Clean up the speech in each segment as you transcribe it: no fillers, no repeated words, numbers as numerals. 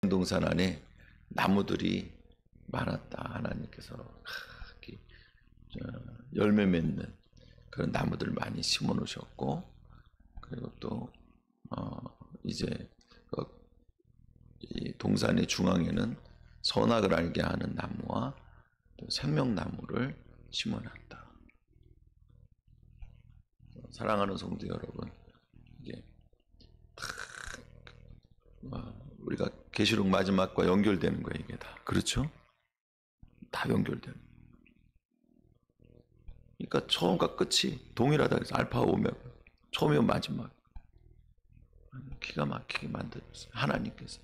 동산 안에 나무들이 많았다. 하나님께서 이렇게 열매 맺는 그런 나무들 많이 심어 놓으셨고, 그리고 또 이제 이 동산의 중앙에는 선악을 알게 하는 나무와 또 생명나무를 심어놨다. 사랑하는 성도 여러분, 이게 우리가 계시록 마지막과 연결되는 거예요. 이게 다 그렇죠? 다 연결되는. 그러니까 처음과 끝이 동일하다 해서 알파 오메가, 처음이면 마지막. 기가 막히게 만들었어요. 하나님께서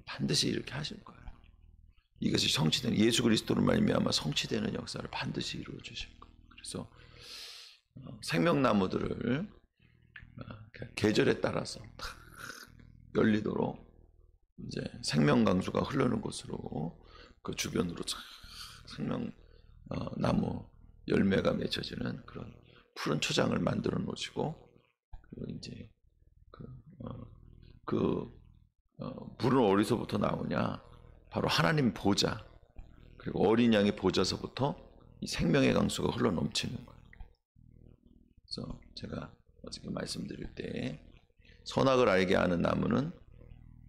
반드시 이렇게 하실 거예요. 이것이 성취되는, 예수 그리스도로 말미암아 성취되는 역사를 반드시 이루어 주실 거예요. 그래서 생명나무들을 계절에 따라서 다 열리도록 이제 생명강수가 흐르는 곳으로 그 주변으로 생명나무 열매가 맺혀지는 그런 푸른 초장을 만들어 놓으시고, 그리고 이제 불은 어디서부터 나오냐? 바로 하나님 보좌, 그리고 어린 양의 보좌서부터 이 생명의 강수가 흘러 넘치는 거예요. 그래서 제가 어저께 말씀드릴 때 선악을 알게 하는 나무는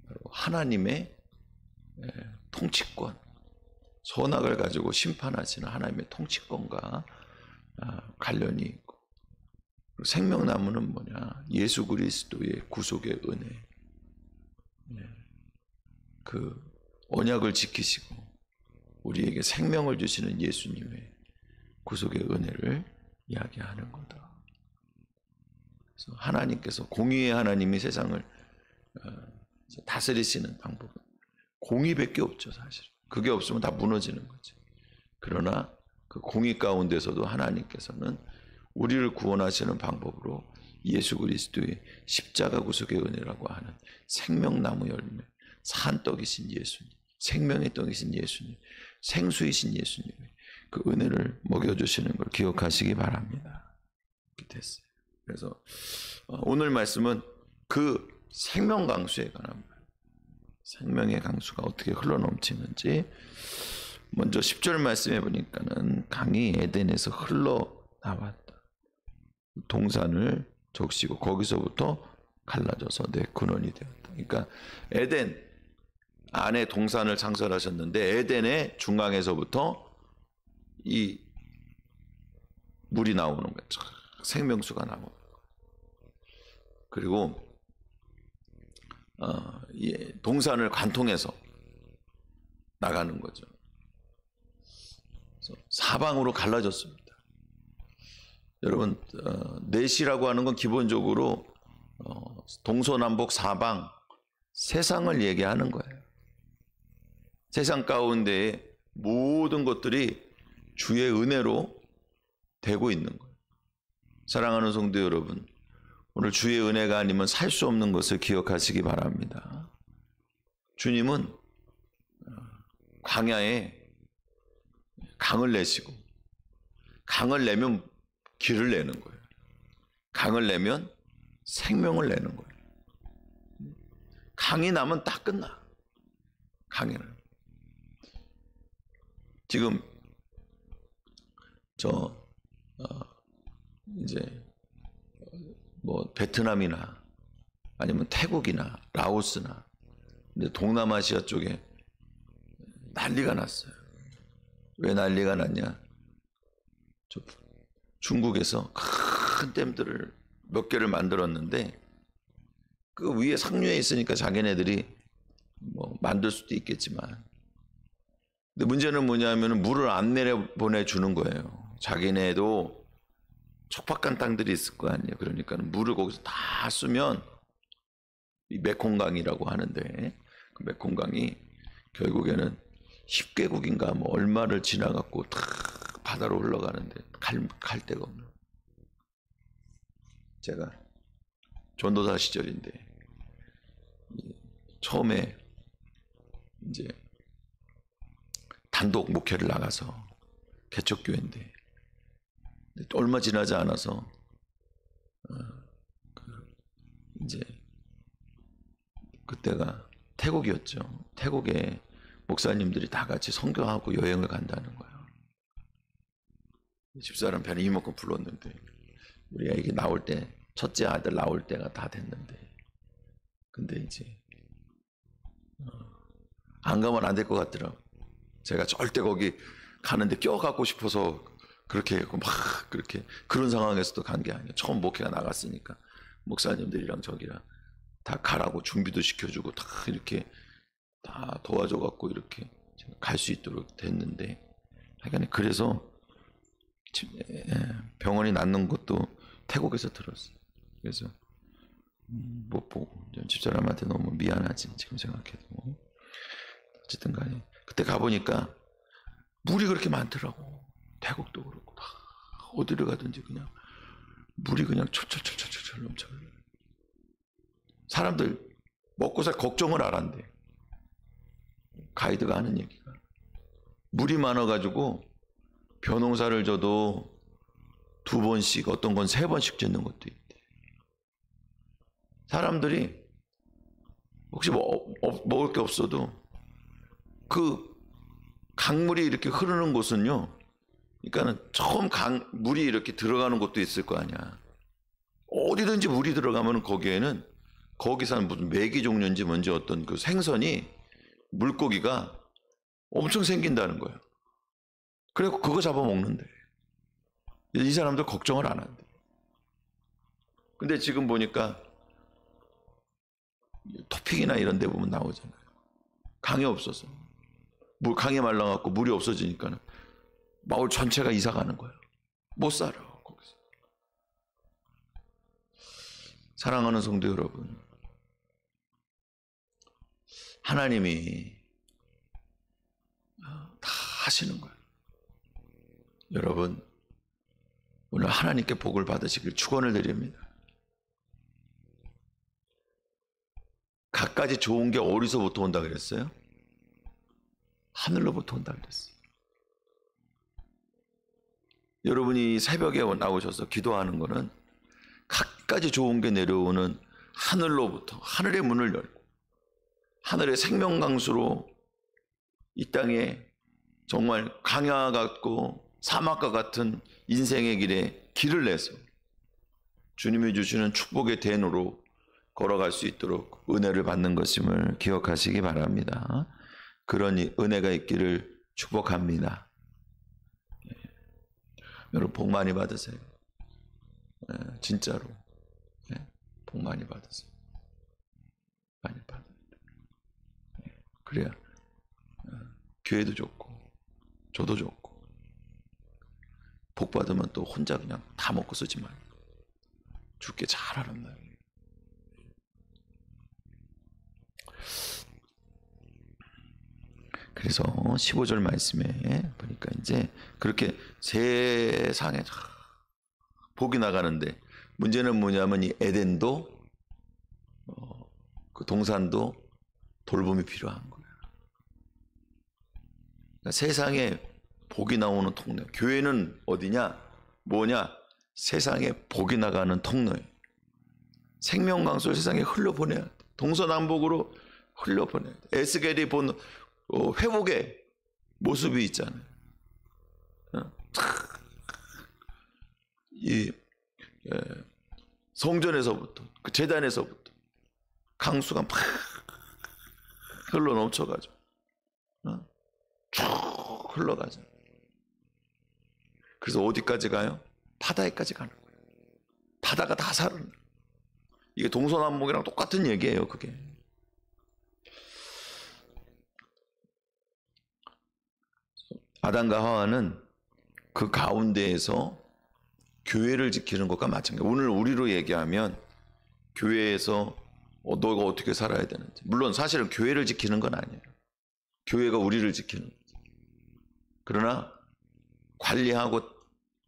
바로 하나님의 통치권, 선악을 가지고 심판하시는 하나님의 통치권과 관련이 있고, 생명나무는 뭐냐? 예수 그리스도의 구속의 은혜, 그 언약을 지키시고 우리에게 생명을 주시는 예수님의 구속의 은혜를 이야기하는 거다. 그래서 하나님께서, 공의의 하나님이 세상을 다스리시는 방법은 공의밖에 없죠. 사실 그게 없으면 다 무너지는 거죠. 그러나 그 공의 가운데서도 하나님께서는 우리를 구원하시는 방법으로 예수 그리스도의 십자가 구속의 은혜라고 하는 생명나무 열매, 산떡이신 예수님, 생명의 떡이신 예수님, 생수이신 예수님의 그 은혜를 먹여주시는 걸 기억하시기 바랍니다. 이렇게 됐어요. 그래서 오늘 말씀은 그 생명 강수에 관한 말, 생명의 강수가 어떻게 흘러넘치는지, 먼저 10절 말씀해 보니까는 강이 에덴에서 흘러나왔다. 동산을 적시고 거기서부터 갈라져서 내 근원이 되었다. 그러니까 에덴 안에 동산을 창설하셨는데 에덴의 중앙에서부터 이 물이 나오는 거예요. 생명수가 나오는 거예요. 그리고 동산을 관통해서 나가는 거죠. 그래서 사방으로 갈라졌습니다. 여러분, 넷이라고 하는 건 기본적으로 동서남북 사방 세상을 얘기하는 거예요. 세상 가운데에 모든 것들이 주의 은혜로 되고 있는 거예요. 사랑하는 성도 여러분, 오늘 주의 은혜가 아니면 살 수 없는 것을 기억하시기 바랍니다. 주님은 광야에 강을 내시고, 강을 내면 길을 내는 거예요. 강을 내면 생명을 내는 거예요. 강이 나면 딱 끝나. 강에는. 지금 이제 뭐 베트남이나 아니면 태국이나 라오스나 근데 동남아시아 쪽에 난리가 났어요. 왜 난리가 났냐? 중국에서 큰 댐들을 몇 개를 만들었는데 그 위에 상류에 있으니까 자기네들이 뭐 만들 수도 있겠지만, 근데 문제는 뭐냐면 물을 안 내려보내 주는 거예요. 자기네도 척박한 땅들이 있을 거 아니에요. 그러니까 물을 거기서 다 쓰면 이 메콩강이라고 하는데, 그 메콩강이 결국에는 10개국인가 뭐 얼마를 지나갖고 다 바다로 흘러가는데 갈 데가 없는. 제가 전도사 시절인데 처음에 이제 단독 목회를 나가서 개척교회인데 얼마 지나지 않아서 이제 그때가 태국이었죠. 태국에 목사님들이 다 같이 선교하고 여행을 간다는 거예요. 집사람 배는 이만큼 불렀는데 우리가 이게 나올 때 첫째 아들 나올 때가 다 됐는데 근데 이제 안 가면 안 될 것 같더라고. 제가 절대 거기 가는데 껴갖고 싶어서 그렇게 막 그렇게 그런 상황에서도 간 게 아니에요. 처음 목회가 나갔으니까 목사님들이랑 저기랑 다 가라고 준비도 시켜주고 다 이렇게 다 도와줘갖고 이렇게 갈 수 있도록 됐는데 하여간 그래서 병원이 낫는 것도 태국에서 들었어요. 그래서 못 보고 집사람한테 너무 미안하지 지금 생각해도. 어쨌든 간에 그때 가보니까 물이 그렇게 많더라고. 태국도 그렇고 다 어디를 가든지 그냥 물이 그냥 철철철철철 넘쳐. 사람들 먹고 살 걱정을 안 한대. 가이드가 하는 얘기가 물이 많아가지고 벼농사를 져도 2번씩 어떤 건 3번씩 짓는 것도 있대. 사람들이 혹시 먹을 게 없어도 그 강물이 이렇게 흐르는 곳은요, 그러니까는 처음 물이 이렇게 들어가는 곳도 있을 거 아니야. 어디든지 물이 들어가면 거기에는 거기 사는 무슨 메기 종류인지 뭔지 어떤 그 생선이 물고기가 엄청 생긴다는 거예요. 그래서 그거 잡아먹는데 이 사람들 걱정을 안 한대. 근데 지금 보니까 토픽이나 이런 데 보면 나오잖아요. 강이 없어서 강이 말라갖고 물이 없어지니까는 마을 전체가 이사 가는 거예요. 못 살아 거기서. 사랑하는 성도 여러분, 하나님이 다 하시는 거예요. 여러분 오늘 하나님께 복을 받으시길 축원을 드립니다. 갖가지 좋은 게 어디서부터 온다 그랬어요? 하늘로부터 온다 그랬어요. 여러분이 새벽에 나오셔서 기도하는 거는 갖가지 좋은 게 내려오는 하늘로부터, 하늘의 문을 열고 하늘의 생명강수로 이 땅에 정말 강야 같고 사막과 같은 인생의 길에 길을 내서 주님이 주시는 축복의 대로로 걸어갈 수 있도록 은혜를 받는 것임을 기억하시기 바랍니다. 그런 은혜가 있기를 축복합니다. 여러분 복 많이 받으세요. 진짜로 복 많이 받으세요. 많이 받아요. 그래야 교회도 좋고 저도 좋고 복 받으면 또 혼자 그냥 다 먹고 쓰지 말고 죽게 잘하란 말이에요. 그래서 15절 말씀에 보니까 이제 그렇게 세상에 복이 나가는데 문제는 뭐냐면 이 에덴도 그 동산도 돌봄이 필요한 거예요. 그러니까 세상에 복이 나오는 통로. 교회는 어디냐? 뭐냐? 세상에 복이 나가는 통로예요. 생명강수를 세상에 흘려보내야 돼. 동서남북으로 흘려보내야 돼. 에스겔이 본 회복의 모습이 있잖아요. 이 성전에서부터 그 제단에서부터 강수가 막 흘러 넘쳐가죠. 쭉 흘러가죠. 그래서 어디까지 가요? 바다에까지 가는 거예요. 바다가 다 살아나요. 이게 동서남북이랑 똑같은 얘기예요. 그게. 아담과 하와는 그 가운데에서 교회를 지키는 것과 마찬가지예요. 오늘 우리로 얘기하면 교회에서 너가 어떻게 살아야 되는지. 물론 사실은 교회를 지키는 건 아니에요. 교회가 우리를 지키는 거죠. 그러나 관리하고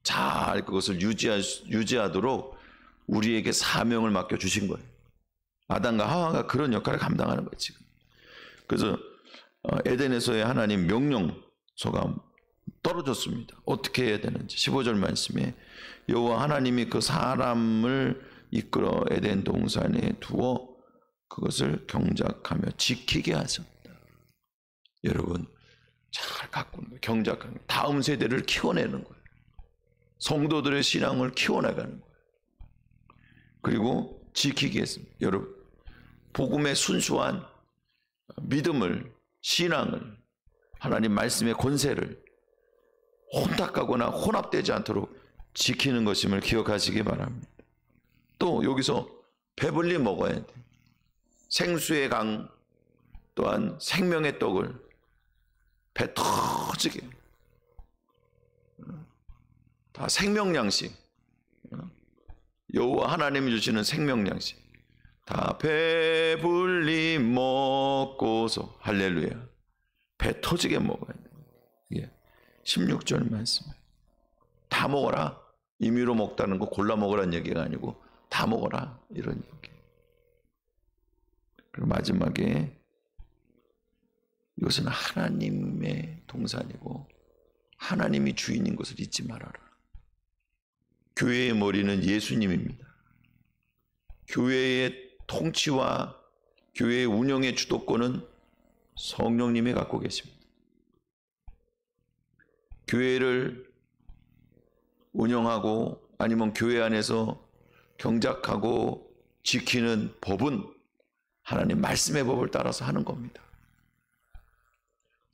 잘 그것을 유지하도록 우리에게 사명을 맡겨주신 거예요. 아담과 하와가 그런 역할을 감당하는 거예요. 지금. 그래서 에덴에서의 하나님 명령서가 떨어졌습니다. 어떻게 해야 되는지 15절 말씀에 여호와 하나님이 그 사람을 이끌어 에덴 동산에 두어 그것을 경작하며 지키게 하셨다. 여러분 잘 갖고 있는 거예요. 경작하며 다음 세대를 키워내는 거예요. 성도들의 신앙을 키워나가는 거예요. 그리고 지키게 했습니다. 여러분 복음의 순수한 믿음을, 신앙을, 하나님 말씀의 권세를 혼탁하거나 혼합되지 않도록 지키는 것임을 기억하시기 바랍니다. 또 여기서 배불리 먹어야 돼. 생수의 강 또한 생명의 떡을 배 터지게 다 생명양식, 여호와 하나님이 주시는 생명양식 다 배불리 먹고서 할렐루야 배 터지게 먹어야 돼. 예. 16절 말씀 다 먹어라. 임의로 먹다는 거 골라 먹으라는 얘기가 아니고 다 먹어라 이런 얘기. 그리고 마지막에 이것은 하나님의 동산이고 하나님이 주인인 것을 잊지 말아라. 교회의 머리는 예수님입니다. 교회의 통치와 교회의 운영의 주도권은 성령님이 갖고 계십니다. 교회를 운영하고 아니면 교회 안에서 경작하고 지키는 법은 하나님 말씀의 법을 따라서 하는 겁니다.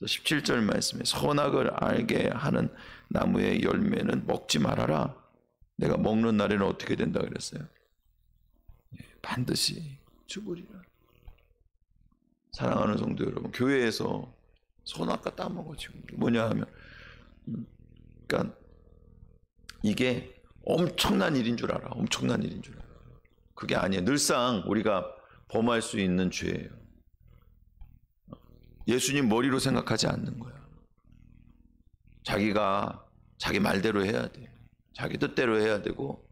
17절 말씀에 선악을 알게 하는 나무의 열매는 먹지 말아라. 내가 먹는 날에는 어떻게 된다 그랬어요? 반드시 죽으리라. 사랑하는 성도 여러분, 교회에서 선악과 따먹어 지금 뭐냐 하면 그러니까 이게 엄청난 일인 줄 알아. 엄청난 일인 줄 알아. 그게 아니에요. 늘상 우리가 범할 수 있는 죄예요. 예수님 머리로 생각하지 않는 거야. 자기가 자기 말대로 해야 돼. 자기 뜻대로 해야 되고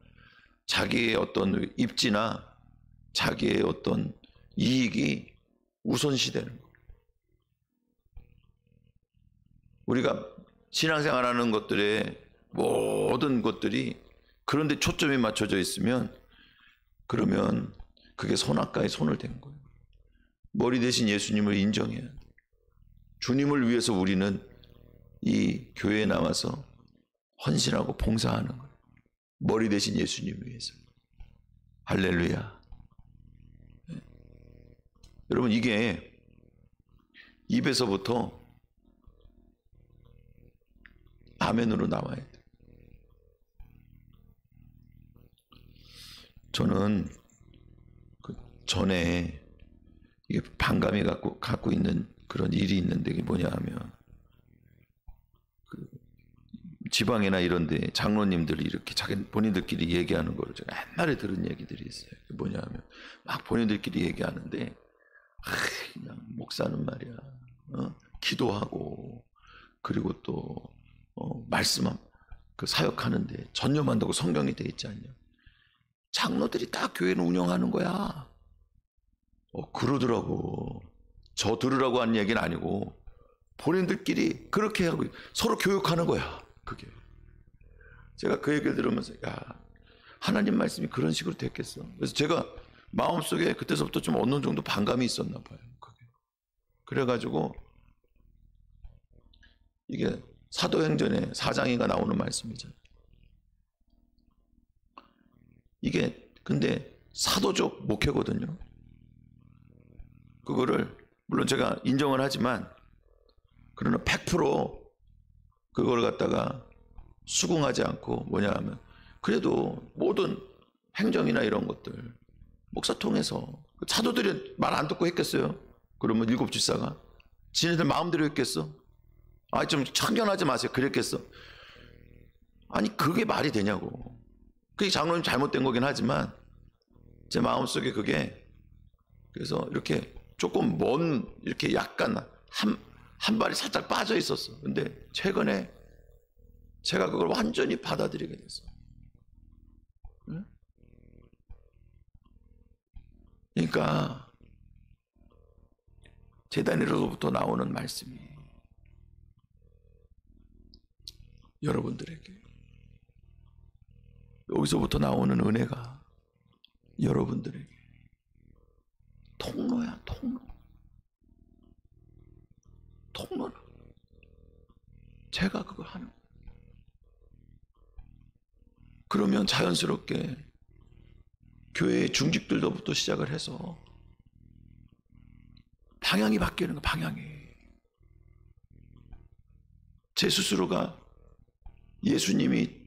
자기의 어떤 입지나 자기의 어떤 이익이 우선시되는 거예요. 우리가 신앙생활하는 것들의 모든 것들이 그런데 초점이 맞춰져 있으면 그러면 그게 선악과에 손을 댄 거예요. 머리 대신 예수님을 인정해야 돼. 주님을 위해서 우리는 이 교회에 나와서 헌신하고 봉사하는 거예요. 머리 대신 예수님을 위해서. 할렐루야. 네. 여러분 이게 입에서부터 아멘으로 나와야 돼. 저는 그 전에 이게 반감이 갖고 있는 그런 일이 있는데 이게 뭐냐 하면 그 지방이나 이런데 장로님들이 이렇게 자기 본인들끼리 얘기하는 거를 제가 옛날에 들은 얘기들이 있어요. 뭐냐 하면 막 본인들끼리 얘기하는데 그냥 목사는 말이야 기도하고 그리고 또 말씀 그 사역하는데 전념한다고 성경이 돼 있지 않냐. 장로들이 딱 교회는 운영하는 거야. 그러더라고. 저 들으라고 한 얘기는 아니고 본인들끼리 그렇게 하고 서로 교육하는 거야. 그게. 제가 그 얘기를 들으면서 야 하나님 말씀이 그런 식으로 됐겠어. 그래서 제가 마음속에 그때서부터 좀 어느 정도 반감이 있었나 봐요. 그게. 그래가지고 이게 사도행전에 4장인가 나오는 말씀이잖아요. 이게 근데 사도적 목회거든요. 그거를 물론 제가 인정을 하지만 그러나 100% 그걸 갖다가 수긍하지 않고 뭐냐 하면 그래도 모든 행정이나 이런 것들 목사 통해서 사도들이 말 안 듣고 했겠어요? 그러면 일곱 집사가 지네들 마음대로 했겠어? 좀 참견하지 마세요. 그랬겠어? 아니 그게 말이 되냐고. 그게 장로님 잘못된 거긴 하지만 제 마음속에 그게 그래서 이렇게 조금 먼 이렇게 약간 한 발이 살짝 빠져 있었어. 근데 최근에 제가 그걸 완전히 받아들이게 됐어. 응? 그러니까 제단으로부터 나오는 말씀이 여러분들에게 여기서부터 나오는 은혜가 여러분들에게 통로야, 통로라. 제가 그거 하는 거예요. 그러면 자연스럽게 교회의 중직들로부터 시작을 해서 방향이 바뀌는 거예요. 방향이. 제 스스로가 예수님이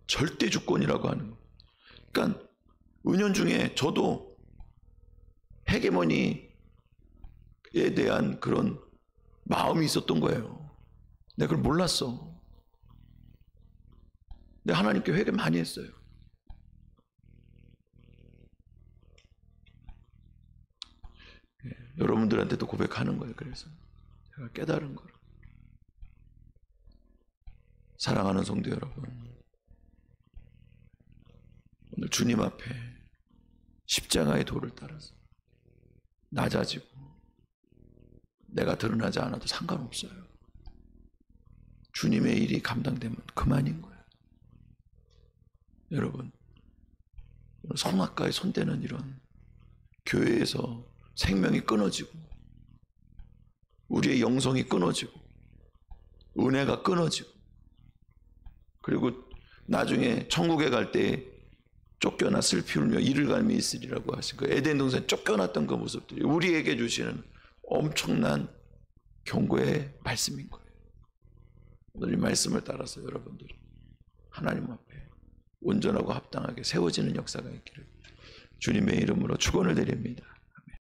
절대 주권이라고 하는 거예요. 그러니까 은연중에 저도 헤게모니에 대한 그런 마음이 있었던 거예요. 내가 그걸 몰랐어. 근데 하나님께 회개 많이 했어요. 여러분들한테도 고백하는 거예요. 그래서 제가 깨달은 거를. 사랑하는 성도 여러분, 오늘 주님 앞에 십자가의 도를 따라서 낮아지고 내가 드러나지 않아도 상관없어요. 주님의 일이 감당되면 그만인 거예요. 여러분, 성악가에 손대는 이런 교회에서 생명이 끊어지고 우리의 영성이 끊어지고 은혜가 끊어지고 그리고 나중에 천국에 갈 때 쫓겨나 슬피 울며 이를 갈미 있으리라고 하신 그 에덴 동산에 쫓겨났던 그 모습들이 우리에게 주시는 엄청난 경고의 말씀인 거예요. 오늘 이 말씀을 따라서 여러분들이 하나님 앞에 온전하고 합당하게 세워지는 역사가 있기를 주님의 이름으로 축원을 드립니다.